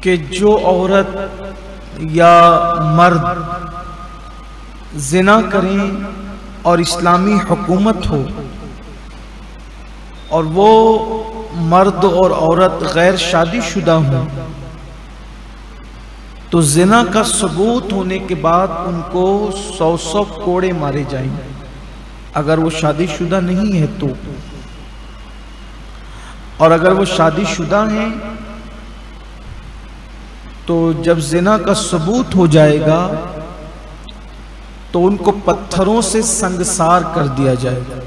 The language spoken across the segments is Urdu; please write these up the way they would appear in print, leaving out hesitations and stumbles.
کہ جو عورت یا مرد زنا کریں اور اسلامی حکومت ہو اور وہ مرد اور عورت غیر شادی شدہ ہوں تو زنا کا ثبوت ہونے کے بعد ان کو 100 کوڑے مارے جائیں اگر وہ شادی شدہ نہیں ہے تو، اور اگر وہ شادی شدہ ہیں تو جب زنا کا ثبوت ہو جائے گا تو ان کو پتھروں سے سنگسار کر دیا جائے گا۔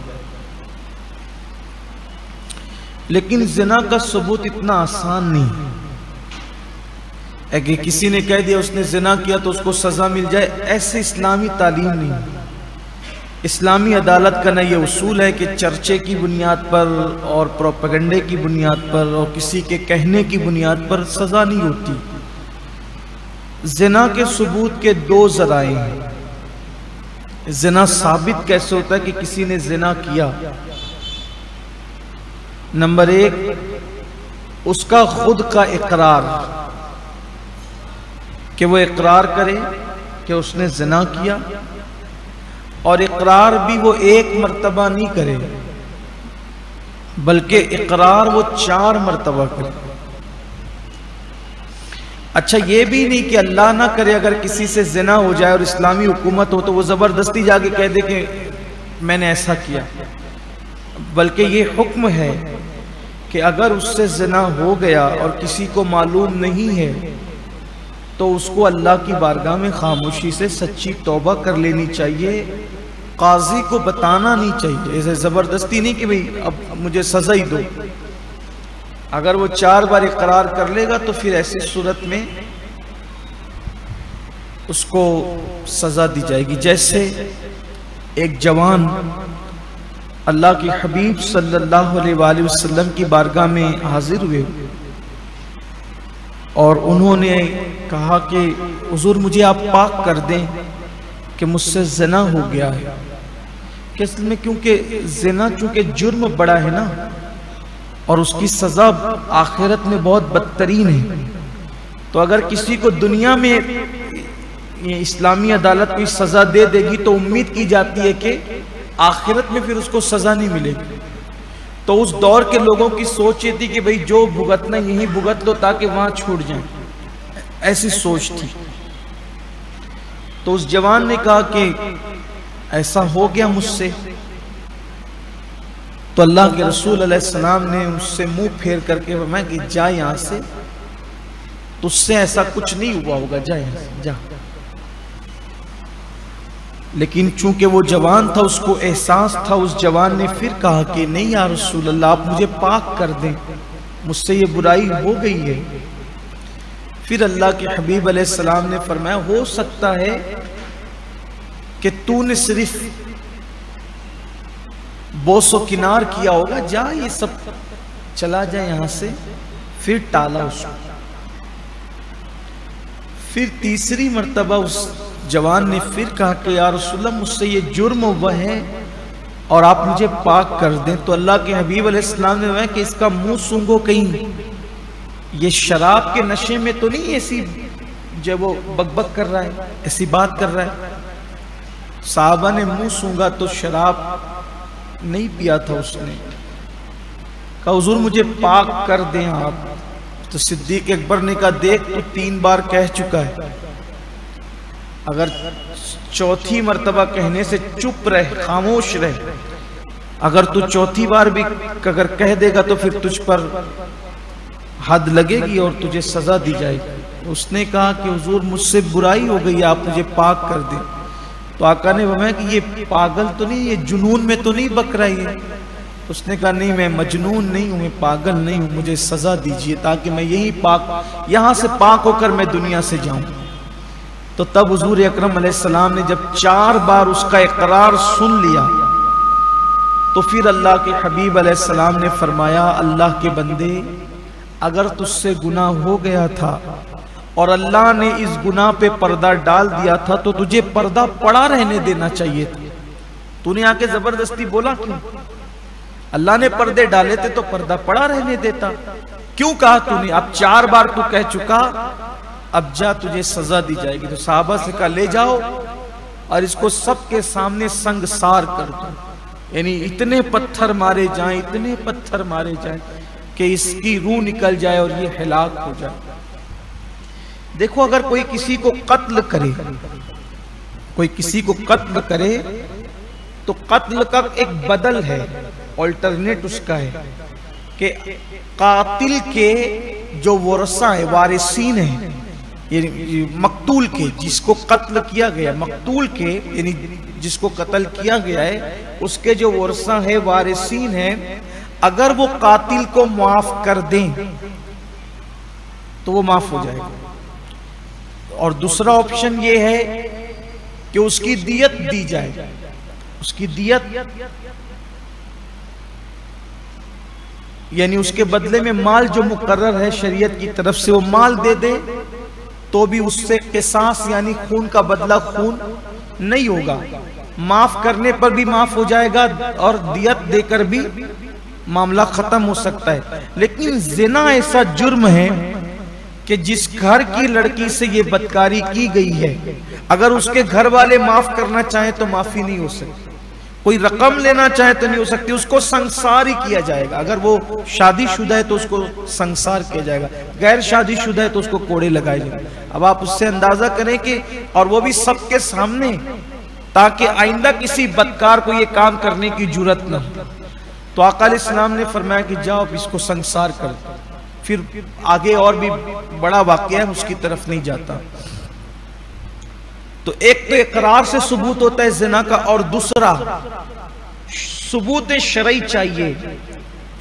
لیکن زنا کا ثبوت اتنا آسان نہیں ہے کہ کسی نے کہہ دیا اس نے زنا کیا تو اس کو سزا مل جائے، ایسے اسلامی تعلیم نہیں۔ اسلامی عدالت کا نہ یہ اصول ہے کہ چرچے کی بنیاد پر اور پروپیگنڈے کی بنیاد پر اور کسی کے کہنے کی بنیاد پر سزا نہیں ہوتی۔ زنا کے ثبوت کے 2 ذرائع ہیں۔ زنا ثابت کیسے ہوتا ہے کہ کسی نے زنا کیا؟ نمبر 1، اس کا خود کا اقرار، کہ وہ اقرار کرے کہ اس نے زنا کیا، اور اقرار بھی وہ 1 مرتبہ نہیں کرے بلکہ اقرار وہ 4 مرتبہ کرے۔ اچھا یہ بھی نہیں کہ اللہ نہ کرے اگر کسی سے زنا ہو جائے اور اسلامی حکومت ہو تو وہ زبردستی جا کے کہہ دے کہ میں نے ایسا کیا، بلکہ یہ حکم ہے کہ اگر اس سے زنا ہو گیا اور کسی کو معلوم نہیں ہے تو اس کو اللہ کی بارگاہ میں خاموشی سے سچی توبہ کر لینی چاہیے، قاضی کو بتانا نہیں چاہیے، ایسے زبردستی نہیں کہ بھئی اب مجھے سزا ہی دو۔ اگر وہ 4 بار اقرار کر لے گا تو پھر ایسی صورت میں اس کو سزا دی جائے گی۔ جیسے ایک جوان اللہ کے حبیب صلی اللہ علیہ وآلہ وسلم کی بارگاہ میں حاضر ہوئے اور انہوں نے کہا کہ حضور مجھے آپ پاک کر دیں کہ مجھ سے زنا ہو گیا ہے، کہ اصل میں کیونکہ زنا چونکہ جرم بڑا ہے نا اور اس کی سزا آخرت میں بہت بدترین ہے، تو اگر کسی کو دنیا میں یہ اسلامی عدالت کوئی سزا دے دے گی تو امید کی جاتی ہے کہ آخرت میں پھر اس کو سزا نہیں ملے گی۔ تو اس دور کے لوگوں کی سوچ یہ تھی کہ بھئی جو بھگتنا یہیں بھگت لو تاکہ وہاں چھوٹ جائیں، ایسی سوچ تھی۔ تو اس جوان نے کہا کہ ایسا ہو گیا مجھ سے، تو اللہ کے رسول علیہ السلام نے اس سے منہ پھیر کر کے فرمایا کہ جا یہاں سے، تجھ سے ایسا کچھ نہیں ہوا ہوگا، جا یہاں سے جا۔ لیکن چونکہ وہ جوان تھا اس کو احساس تھا، اس جوان نے پھر کہا کہ نہیں یا رسول اللہ آپ مجھے پاک کر دیں، مجھ سے یہ برائی ہو گئی ہے۔ پھر اللہ کے حبیب علیہ السلام نے فرمایا ہو سکتا ہے کہ تو نے صرف بوس و کنار کیا ہوگا، جا یہ سب چلا جائے یہاں سے۔ پھر ٹالا اس کو۔ پھر تیسری مرتبہ اس جوان نے پھر کہا کہ یا رسول اللہ مجھ سے یہ جرم ہوا ہے اور آپ مجھے پاک کر دیں، تو اللہ کے حبیب علیہ السلام نے کہا کہ اس کا منہ سونگو، کہیں یہ شراب کے نشے میں تو نہیں ایسی جب وہ بک بک کر رہا ہے، ایسی بات کر رہا ہے۔ صحابہ نے منہ سونگا تو شراب نہیں پیا تھا، اس نے کہا حضور مجھے پاک کر دیں آپ۔ تو صدیق اکبر نے کہا دیکھ تو 3 بار کہہ چکا ہے، اگر 4تھی مرتبہ کہنے سے چپ رہ، خاموش رہ، اگر تو 4تھی بار بھی اگر کہہ دے گا تو پھر تجھ پر حد لگے گی اور تجھے سزا دی جائے گی۔ اس نے کہا کہ حضور مجھ سے برائی ہو گئی، آپ مجھے پاک کر دیں۔ تو آقا نے فرمایا کہ یہ پاگل تو نہیں، یہ جنون میں تو نہیں بک رہی ہے؟ اس نے کہا نہیں میں مجنون نہیں ہوں، میں پاگل نہیں ہوں، مجھے سزا دیجئے تاکہ میں یہاں سے پاک ہو کر میں دنیا سے جاؤں۔ تو تب حضور اکرم علیہ السلام نے جب 4 بار اس کا اقرار سن لیا تو پھر اللہ کے حبیب علیہ السلام نے فرمایا اللہ کے بندے اگر تجھ سے گناہ ہو گیا تھا اور اللہ نے اس گناہ پہ پردہ ڈال دیا تھا تو تجھے پردہ پڑا رہنے دینا چاہیے تھا، تو نے آ کے زبردستی بولا کیوں؟ اللہ نے پردے ڈالے تھے تو پردہ پڑا رہنے دیتا۔ کیوں کہا تو نے؟ اب 4 بار تو کہہ چکا، اب جا تجھے سزا دی جائے گی۔ تو صحابہ سے کہا لے جاؤ اور اس کو سب کے سامنے سنگسار کر دو، یعنی اتنے پتھر مارے جائیں، اتنے پتھر مارے جائیں کہ اس کی روح نکل جائے اور یہ ہلاک ہو جائے۔ دیکھو اگر کوئی کسی کو قتل کرے، کوئی کسی کو قتل کرے تو قتل کا ایک بدل ہے، آلٹرنیٹ اس کا ہے کہ قاتل کے جو ورثہ ہیں، وارثین ہیں، یعنی مقتول کے، جس کو قتل کیا گیا، مقتول کے یعنی جس کو قتل کیا گیا ہے، اس کے جو ورثہ ہیں، وارثین ہیں، اگر وہ قاتل کو معاف کر دیں تو وہ معاف ہو جائے گا۔ اور دوسرا آپشن یہ ہے کہ اس کی دیت دی جائے، اس کی دیت یعنی اس کے بدلے میں مال جو مقرر ہے شریعت کی طرف سے، وہ مال دے دے تو بھی اس سے قصاص یعنی خون کا بدلہ خون نہیں ہوگا، معاف کرنے پر بھی معاف ہو جائے گا اور دیت دے کر بھی معاملہ ختم ہو سکتا ہے۔ لیکن زنا ایسا جرم ہے کہ جس گھر کی لڑکی سے یہ بدکاری کی گئی ہے، اگر اس کے گھر والے معاف کرنا چاہیں تو معافی نہیں ہو سکتی، کوئی رقم لینا چاہے تو نہیں ہو سکتی، اس کو سنسار ہی کیا جائے گا۔ اگر وہ شادی شدہ ہے تو اس کو سنسار کیا جائے گا، غیر شادی شدہ ہے تو اس کو کوڑے لگائے جائیں گے۔ اب آپ اس سے اندازہ کریں کہ، اور وہ بھی سب کے سامنے، تاکہ آئندہ کسی بدکار کو یہ کام کرنے کی جرات نہ ہو۔ تو آقا علیہ السلام نے فرمایا کہ جاؤ اس کو سنسار کر دو۔ پھر آگے اور بھی بڑا واقعہ ہے، اس کی طرف نہیں جاتا۔ تو ایک تو اقرار سے ثبوت ہوتا ہے زنا کا، اور دوسرا ثبوت شرعی چاہیے،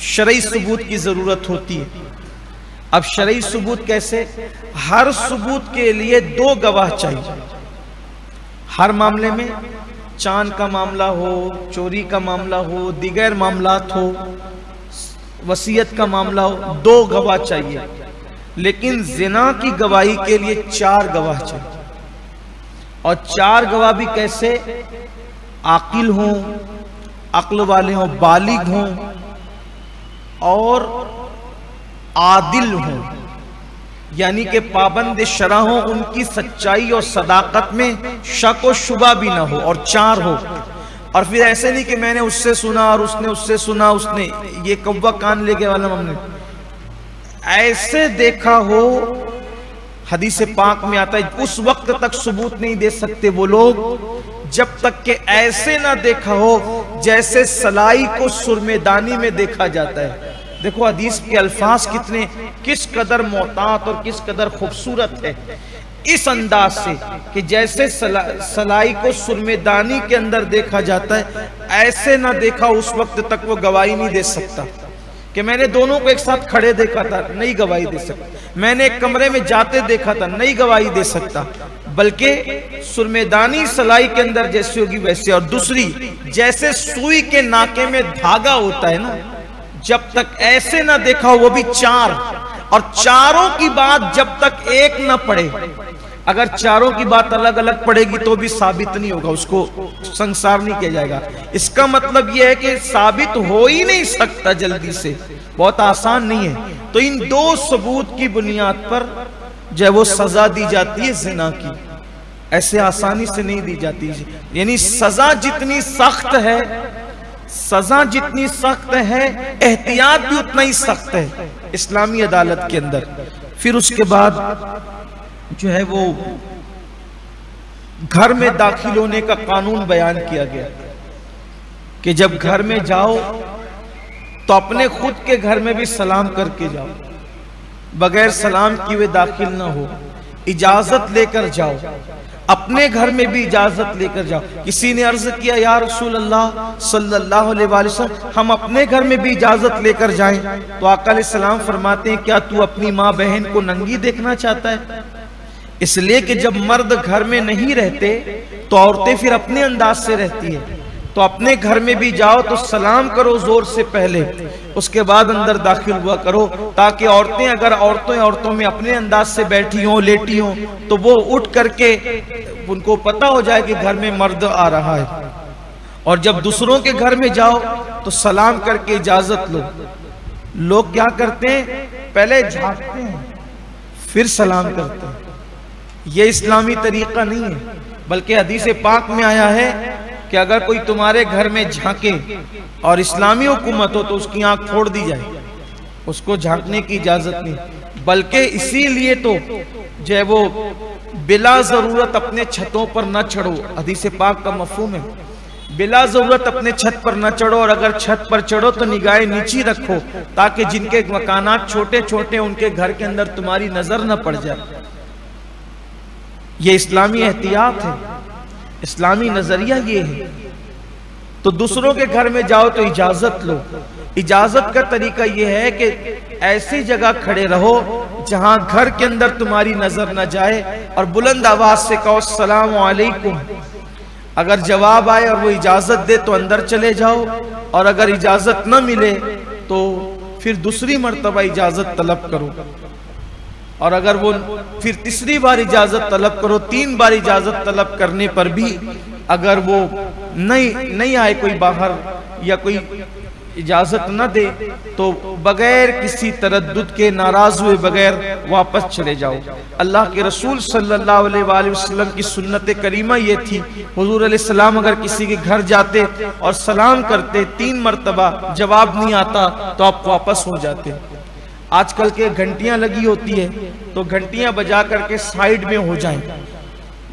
شرعی ثبوت کی ضرورت ہوتی ہے۔ اب شرعی ثبوت کیسے؟ ہر ثبوت کے لیے 2 گواہ چاہیے، ہر معاملے میں، چاند کا معاملہ ہو، چوری کا معاملہ ہو، دیگر معاملات ہو، وصیت کا معاملہ ہو، 2 گواہ چاہیے۔ لیکن زنا کی گواہی کے لیے 4 گواہ چاہیے، اور 4 گواہ بھی کیسے؟ عاقل ہوں، عقل والے ہوں، بالغ ہوں اور عادل ہوں، یعنی کہ پابند شرع ہوں، ان کی سچائی اور صداقت میں شک و شبہ بھی نہ ہو، اور 4 ہو۔ اور پھر ایسے نہیں کہ میں نے اس سے سنا اور اس نے اس سے سنا، اس نے یہ کوا کان لے گئے والا، ہم نے ایسے دیکھا ہو۔ حدیث پاک میں آتا ہے اس وقت تک ثبوت نہیں دے سکتے وہ لوگ جب تک کہ ایسے نہ دیکھا ہو جیسے سلائی کو سرمےدانی میں دیکھا جاتا ہے۔ دیکھو حدیث کے الفاظ کتنے، کس قدر محتاط اور کس قدر خوبصورت ہے، اس انداز سے کہ جیسے سلائی کو سرمےدانی کے اندر دیکھا جاتا ہے، ایسے نہ دیکھا اس وقت تک وہ گواہی نہیں دے سکتا۔ کہ میں نے دونوں کو ایک ساتھ کھڑے دیکھا تھا، نہیں گواہی دے سکتا، میں نے ایک کمرے میں جاتے دیکھا تھا، نہیں گواہی دے سکتا، بلکہ سرمےدانی سلائی کے اندر جیسے ہوگی ویسے۔ اور دوسری، جیسے سوئی کے ناکے میں دھاگا ہوتا ہے نا، جب تک ایسے نہ دیکھا ہو، وہ بھی 4، اور 4 کی بات جب تک ایک نہ پڑے، اگر 4 کی بات الگ الگ پڑے گی تو بھی ثابت نہیں ہوگا، اس کو سنسار نہیں کیا جائے گا۔ اس کا مطلب یہ ہے کہ ثابت ہو ہی نہیں سکتا جلدی سے، بہت آسان نہیں ہے۔ تو ان 2 ثبوت کی بنیاد پر جو ہے وہ سزا دی جاتی ہے زنا کی، ایسے آسانی سے نہیں دی جاتی۔ یعنی سزا جتنی سخت ہے، سزا جتنی سخت ہے، احتیاط بھی اتنا ہی سخت ہے اسلامی عدالت کے اندر۔ پھر اس کے بعد جو ہے وہ گھر میں داخل ہونے کا قانون بیان کیا گیا کہ جب گھر میں جاؤ تو اپنے خود کے گھر میں بھی سلام کر کے جاؤ، بغیر سلام کیے داخل نہ ہو، اجازت لے کر جاؤ، اپنے گھر میں بھی اجازت لے کر جاؤ۔ کسی نے عرض کیا یا رسول اللہ صلی اللہ علیہ وآلہ وسلم، ہم اپنے گھر میں بھی اجازت لے کر جائیں؟ تو آقا علیہ السلام فرماتے ہیں کیا تو اپنی ماں بہن کو ننگی دیکھنا چاہتا ہے؟ اس لیے کہ جب مرد گھر میں نہیں رہتے تو عورتیں پھر اپنے انداز سے رہتی ہیں، تو اپنے گھر میں بھی جاؤ تو سلام کرو زور سے پہلے، اس کے بعد اندر داخل ہوا کرو، تاکہ عورتیں اگر عورتوں میں اپنے انداز سے بیٹھی ہوں لیٹی ہوں تو وہ اٹھ کر کے ان کو پتا ہو جائے کہ گھر میں مرد آ رہا ہے۔ اور جب دوسروں کے گھر میں جاؤ تو سلام کر کے اجازت لو، لوگ کیا کرتے ہیں؟ پہلے جھانکتے ہیں پھر سلام کرتے ہیں. یہ اسلامی طریقہ نہیں ہے، بلکہ حدیث پاک میں آیا ہے کہ اگر کوئی تمہارے گھر میں جھانکے اور اسلامی حکومت ہو تو اس کی آنکھ پھوڑ دی جائے، اس کو جھانکنے کی اجازت نہیں. بلکہ اسی لیے تو جو ہے وہ بلا ضرورت اپنے چھتوں پر نہ چڑھو، حدیث پاک کا مفہوم ہے بلا ضرورت اپنے چھت پر نہ چڑھو، اور اگر چھت پر چڑھو تو نگاہیں نیچی رکھو تاکہ جن کے مکانات چھوٹے چھوٹے ان کے گھر کے اندر تمہاری نظر نہ پڑ جائے. یہ اسلامی احتیاط ہے، اسلامی نظریہ یہ ہے. تو دوسروں کے گھر میں جاؤ تو اجازت لو. اجازت کا طریقہ یہ ہے کہ ایسی جگہ کھڑے رہو جہاں گھر کے اندر تمہاری نظر نہ جائے اور بلند آواز سے کہو السلام علیکم. اگر جواب آئے اور وہ اجازت دے تو اندر چلے جاؤ، اور اگر اجازت نہ ملے تو پھر دوسری مرتبہ اجازت طلب کرو، اور اگر وہ پھر تیسری بار اجازت طلب کرو. 3 بار اجازت طلب کرنے پر بھی اگر وہ نہیں آئے کوئی باہر یا کوئی اجازت نہ دے تو بغیر کسی تردد کے، ناراض ہوئے بغیر واپس چلے جاؤ. اللہ کے رسول صلی اللہ علیہ وآلہ وسلم کی سنت کریمہ یہ تھی. حضور علیہ السلام اگر کسی کے گھر جاتے اور سلام کرتے 3 مرتبہ جواب نہیں آتا تو آپ واپس ہو جاتے. آج کل کے گھنٹیاں لگی ہوتی ہے تو گھنٹیاں بجا کر کے سائیڈ میں ہو جائیں،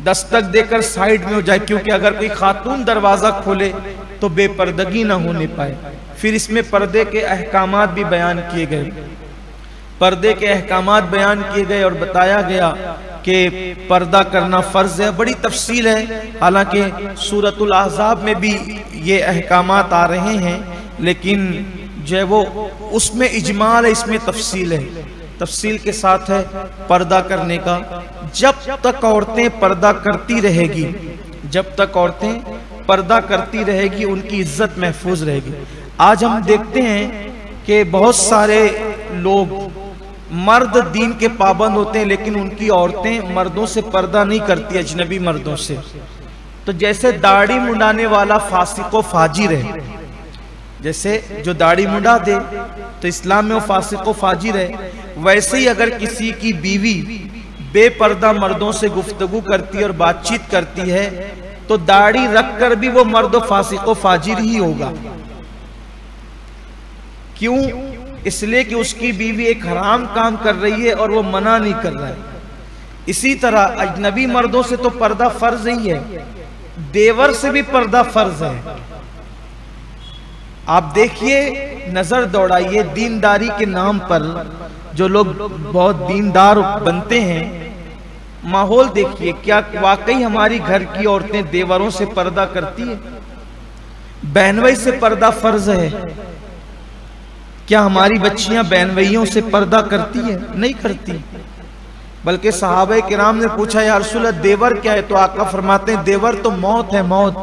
دستک دے کر سائیڈ میں ہو جائے، کیونکہ اگر کوئی خاتون دروازہ کھولے تو بے پردگی نہ ہونے پائے. پھر اس میں پردے کے احکامات بھی بیان کیے گئے، پردے کے احکامات بیان کیے گئے اور بتایا گیا کہ پردہ کرنا فرض ہے. بڑی تفصیل ہے، حالانکہ سورۃ الاحزاب میں بھی یہ احکامات آ رہے ہیں، لیکن جو ہے وہ اس میں اجمال ہے، اس میں تفصیل ہے. تفصیل کے ساتھ ہے پردہ کرنے کا. جب تک عورتیں پردہ کرتی رہے گی، جب تک عورتیں پردہ کرتی رہے گی ان کی عزت محفوظ رہے گی. آج ہم دیکھتے ہیں کہ بہت سارے لوگ مرد دین کے پابند ہوتے ہیں لیکن ان کی عورتیں مردوں سے پردہ نہیں کرتی، اجنبی مردوں سے. تو جیسے داڑھی منڈانے والا فاسق و فاجر ہے، جیسے جو داڑھی منڈا دے تو اسلام میں وہ فاسق و فاجر ہے، ویسے ہی اگر کسی کی بیوی بے پردہ مردوں سے گفتگو کرتی ہے اور بات چیت کرتی ہے تو داڑھی رکھ کر بھی وہ مرد و فاسق و فاجر ہی ہوگا. کیوں؟ اس لیے کہ اس کی بیوی ایک حرام کام کر رہی ہے اور وہ منع نہیں کر رہا ہے. اسی طرح اجنبی مردوں سے تو پردہ فرض ہی ہے، دیور سے بھی پردہ فرض ہے. آپ دیکھیے، نظر دوڑائیے، دینداری کے نام پر جو لوگ بہت دیندار بنتے ہیں، ماحول دیکھیے، کیا واقعی ہماری گھر کی عورتیں دیوروں سے پردہ کرتی ہیں؟ بہنوئی سے پردہ فرض ہے. کیا ہماری بچیاں بہنوئیوں سے پردہ کرتی ہیں؟ نہیں کرتی. بلکہ صحابہ کرام نے پوچھا یا رسول اللہ دیور کیا ہے؟ تو آقا فرماتے ہیں دیور تو موت ہے، موت.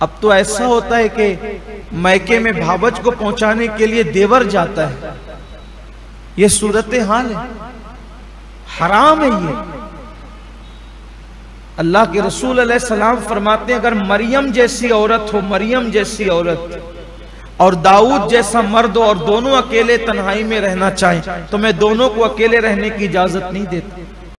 اب تو ایسا ہوتا ہے کہ میکے میں بھاوج کو پہنچانے کے لیے دیور جاتا ہے. یہ صورتحال ہے، حرام ہے یہ. اللہ کے رسول علیہ السلام فرماتے ہیں اگر مریم جیسی عورت ہو، مریم جیسی عورت اور داؤد جیسا مرد ہو اور دونوں اکیلے تنہائی میں رہنا چاہیں تو میں دونوں کو اکیلے رہنے کی اجازت نہیں دیتا.